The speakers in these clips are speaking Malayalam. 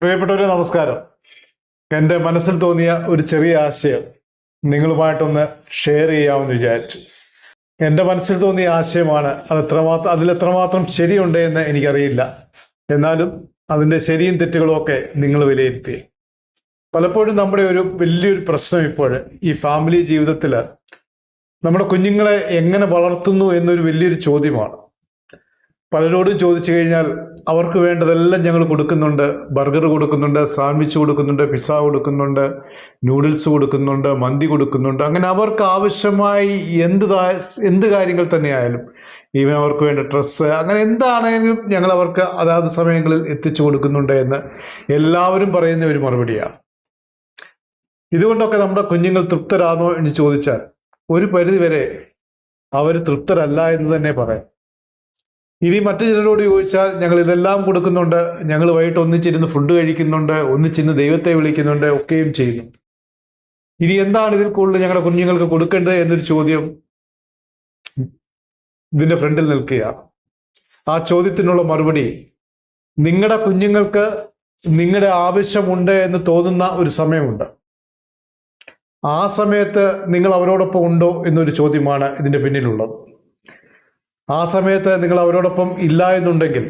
പ്രിയപ്പെട്ടവരെ നമസ്കാരം. എൻ്റെ മനസ്സിൽ തോന്നിയ ഒരു ചെറിയ ആശയം നിങ്ങളുമായിട്ടൊന്ന് ഷെയർ ചെയ്യാമെന്ന് വിചാരിച്ചു. എൻ്റെ മനസ്സിൽ തോന്നിയ ആശയമാണ്. അതിലെത്രമാത്രം ശരിയുണ്ട് എന്ന് എനിക്കറിയില്ല. എന്നാലും അതിൻ്റെ ശരിയും തെറ്റുകളും ഒക്കെ നിങ്ങൾ വിലയിരുത്തി. പലപ്പോഴും നമ്മുടെ ഒരു വലിയൊരു പ്രശ്നം ഇപ്പോൾ ഈ ഫാമിലി ജീവിതത്തിൽ നമ്മുടെ കുഞ്ഞുങ്ങളെ എങ്ങനെ വളർത്തുന്നു എന്നൊരു വലിയൊരു ചോദ്യമാണ്. പലരോടും ചോദിച്ചു കഴിഞ്ഞാൽ അവർക്ക് വേണ്ടതെല്ലാം ഞങ്ങൾ കൊടുക്കുന്നുണ്ട്. ബർഗർ കൊടുക്കുന്നുണ്ട്, സാൻഡ്വിച്ച് കൊടുക്കുന്നുണ്ട്, പിസ്സ കൊടുക്കുന്നുണ്ട്, നൂഡിൽസ് കൊടുക്കുന്നുണ്ട്, മന്തി കൊടുക്കുന്നുണ്ട്. അങ്ങനെ അവർക്ക് ആവശ്യമായി എന്ത് കാര്യങ്ങൾ തന്നെയായാലും, ഈവൻ അവർക്ക് വേണ്ട ഡ്രസ്സ്, അങ്ങനെ എന്താണെങ്കിലും ഞങ്ങൾ അവർക്ക് അതാത് സമയങ്ങളിൽ എത്തിച്ചു കൊടുക്കുന്നുണ്ട് എന്ന് എല്ലാവരും പറയുന്ന ഒരു മറുപടിയാണ്. ഇതുകൊണ്ടൊക്കെ നമ്മുടെ കുഞ്ഞുങ്ങൾ തൃപ്തരാണോ എന്ന് ചോദിച്ചാൽ ഒരു പരിധിവരെ അവർ തൃപ്തരല്ല എന്ന് തന്നെ പറയാം. ഇനി മറ്റു ചിലരോട് ചോദിച്ചാൽ ഞങ്ങൾ ഇതെല്ലാം കൊടുക്കുന്നുണ്ട്, ഞങ്ങൾ വൈകിട്ട് ഒന്നിച്ചിരുന്ന് ഫുഡ് കഴിക്കുന്നുണ്ട്, ഒന്നിച്ചിരുന്ന് ദൈവത്തെ വിളിക്കുന്നുണ്ട്, ഒക്കെയും ചെയ്യുന്നുണ്ട്. ഇനി എന്താണ് ഇതിൽ കൂടുതൽ ഞങ്ങളുടെ കുഞ്ഞുങ്ങൾക്ക് കൊടുക്കേണ്ടത് എന്നൊരു ചോദ്യം ഇതിന്റെ ഫ്രണ്ടിൽ നിൽക്കുകയാണ്. ആ ചോദ്യത്തിനുള്ള മറുപടി, നിങ്ങളുടെ കുഞ്ഞുങ്ങൾക്ക് നിങ്ങളുടെ ആവശ്യമുണ്ട് എന്ന് തോന്നുന്ന ഒരു സമയമുണ്ട്. ആ സമയത്ത് നിങ്ങൾ അവരോടൊപ്പം ഉണ്ടോ എന്നൊരു ചോദ്യമാണ് ഇതിന്റെ പിന്നിലുള്ളത്. ആ സമയത്ത് നിങ്ങൾ അവരോടൊപ്പം ഇല്ല എന്നുണ്ടെങ്കിൽ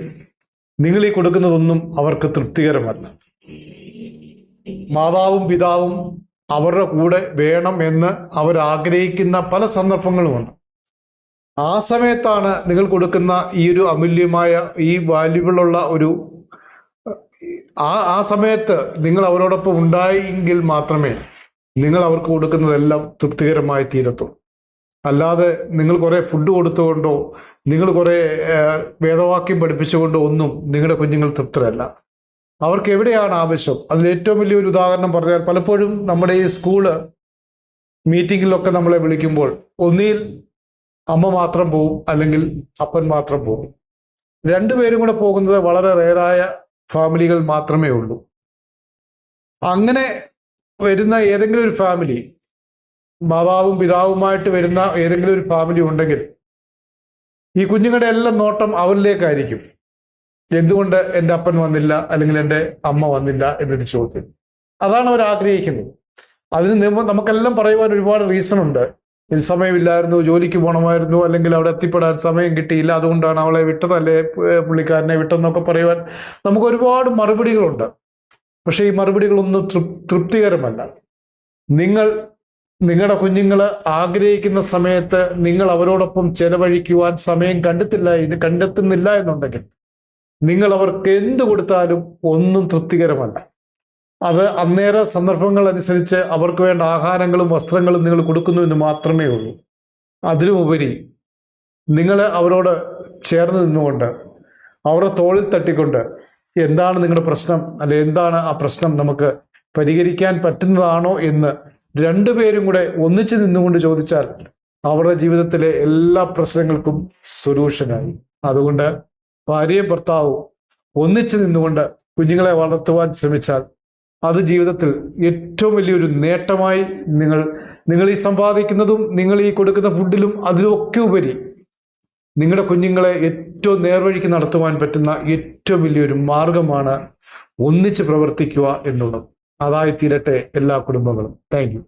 നിങ്ങൾ ഈ കൊടുക്കുന്നതൊന്നും അവർക്ക് തൃപ്തികരമല്ല. മാതാവും പിതാവും അവരുടെ കൂടെ വേണം എന്ന് അവർ പല സന്ദർഭങ്ങളുമുണ്ട്. ആ സമയത്താണ് നിങ്ങൾ കൊടുക്കുന്ന ഈ ഒരു അമൂല്യമായ ഈ വാല്യുബിളുള്ള ഒരു ആ സമയത്ത് നിങ്ങൾ അവരോടൊപ്പം ഉണ്ടായെങ്കിൽ മാത്രമേ നിങ്ങൾ അവർക്ക് കൊടുക്കുന്നതെല്ലാം തൃപ്തികരമായി തീരത്തുള്ളൂ. അല്ലാതെ നിങ്ങൾ കുറെ ഫുഡ് കൊടുത്തുകൊണ്ടോ നിങ്ങൾ കുറെ വേദവാക്യം പഠിപ്പിച്ചുകൊണ്ടോ ഒന്നും നിങ്ങളുടെ കുഞ്ഞുങ്ങൾ തൃപ്തരല്ല. അവർക്ക് എവിടെയാണ് ആവശ്യം? അതിൽ ഏറ്റവും വലിയൊരു ഉദാഹരണം പറഞ്ഞാൽ, പലപ്പോഴും നമ്മുടെ ഈ സ്കൂള് മീറ്റിങ്ങിലൊക്കെ നമ്മളെ വിളിക്കുമ്പോൾ ഒന്നിയിൽ അമ്മ മാത്രം പോവും, അല്ലെങ്കിൽ അപ്പൻ മാത്രം പോകും. രണ്ടുപേരും കൂടെ പോകുന്നത് വളരെ റെയറായ ഫാമിലികൾ മാത്രമേ ഉള്ളൂ. അങ്ങനെ വരുന്ന ഏതെങ്കിലും ഒരു ഫാമിലി, മാതാവും പിതാവുമായിട്ട് വരുന്ന ഏതെങ്കിലും ഒരു ഫാമിലി ഉണ്ടെങ്കിൽ ഈ കുഞ്ഞുങ്ങളുടെ എല്ലാം നോട്ടം അവരിലേക്കായിരിക്കും. എന്തുകൊണ്ട് എൻ്റെ അപ്പൻ വന്നില്ല, അല്ലെങ്കിൽ എൻ്റെ അമ്മ വന്നില്ല എന്നൊരു ചോദ്യം. അതാണ് അവർ ആഗ്രഹിക്കുന്നത്. അതിന് നമുക്കെല്ലാം പറയുവാൻ ഒരുപാട് റീസൺ ഉണ്ട്. ഇത് സമയമില്ലായിരുന്നു, ജോലിക്ക് പോകണമായിരുന്നു, അല്ലെങ്കിൽ അവിടെ എത്തിപ്പെടാൻ സമയം കിട്ടിയില്ല, അതുകൊണ്ടാണ് അവളെ വിട്ടതല്ലേ, പുള്ളിക്കാരനെ വിട്ടെന്നൊക്കെ പറയുവാൻ നമുക്ക് ഒരുപാട് മറുപടികളുണ്ട്. പക്ഷെ ഈ മറുപടികളൊന്നും തൃപ്തികരമല്ല. നിങ്ങളുടെ കുഞ്ഞുങ്ങൾ ആഗ്രഹിക്കുന്ന സമയത്ത് നിങ്ങൾ അവരോടൊപ്പം ചെലവഴിക്കുവാൻ സമയം കണ്ടെത്തുന്നില്ല എന്നുണ്ടെങ്കിൽ നിങ്ങൾ അവർക്ക് എന്ത് കൊടുത്താലും ഒന്നും തൃപ്തികരമല്ല. അത് അന്നേര സന്ദർഭങ്ങൾ അനുസരിച്ച് അവർക്ക് വേണ്ട ആഹാരങ്ങളും വസ്ത്രങ്ങളും നിങ്ങൾ കൊടുക്കുന്നു എന്ന് മാത്രമേ ഉള്ളൂ. അതിലുമുപരി നിങ്ങൾ അവരോട് ചേർന്ന് നിന്നുകൊണ്ട് അവരുടെ തോളിൽ തട്ടിക്കൊണ്ട് എന്താണ് നിങ്ങളുടെ പ്രശ്നം, അല്ലെ എന്താണ് ആ പ്രശ്നം, നമുക്ക് പരിഹരിക്കാൻ പറ്റുന്നതാണോ എന്ന് രണ്ടുപേരും കൂടെ ഒന്നിച്ചു നിന്നുകൊണ്ട് ചോദിച്ചാൽ അവരുടെ ജീവിതത്തിലെ എല്ലാ പ്രശ്നങ്ങൾക്കും സൊല്യൂഷനായി. അതുകൊണ്ട് ഭാര്യയും ഭർത്താവും ഒന്നിച്ചു നിന്നുകൊണ്ട് കുഞ്ഞുങ്ങളെ വളർത്തുവാൻ ശ്രമിച്ചാൽ അത് ജീവിതത്തിൽ ഏറ്റവും വലിയൊരു നേട്ടമായി നിങ്ങൾ ഈ സമ്പാദിക്കുന്നതും നിങ്ങൾ ഈ കൊടുക്കുന്ന ഫുഡിലും അതിലൊക്കെ ഉപരി നിങ്ങളുടെ കുഞ്ഞുങ്ങളെ ഏറ്റവും നേർവഴിക്ക് നടത്തുവാൻ പറ്റുന്ന ഏറ്റവും വലിയൊരു മാർഗമാണ് ഒന്നിച്ച് പ്രവർത്തിക്കുക എന്നുള്ളത്. അതായി തീരട്ടെ എല്ലാ കുടുംബങ്ങളും. Thank you.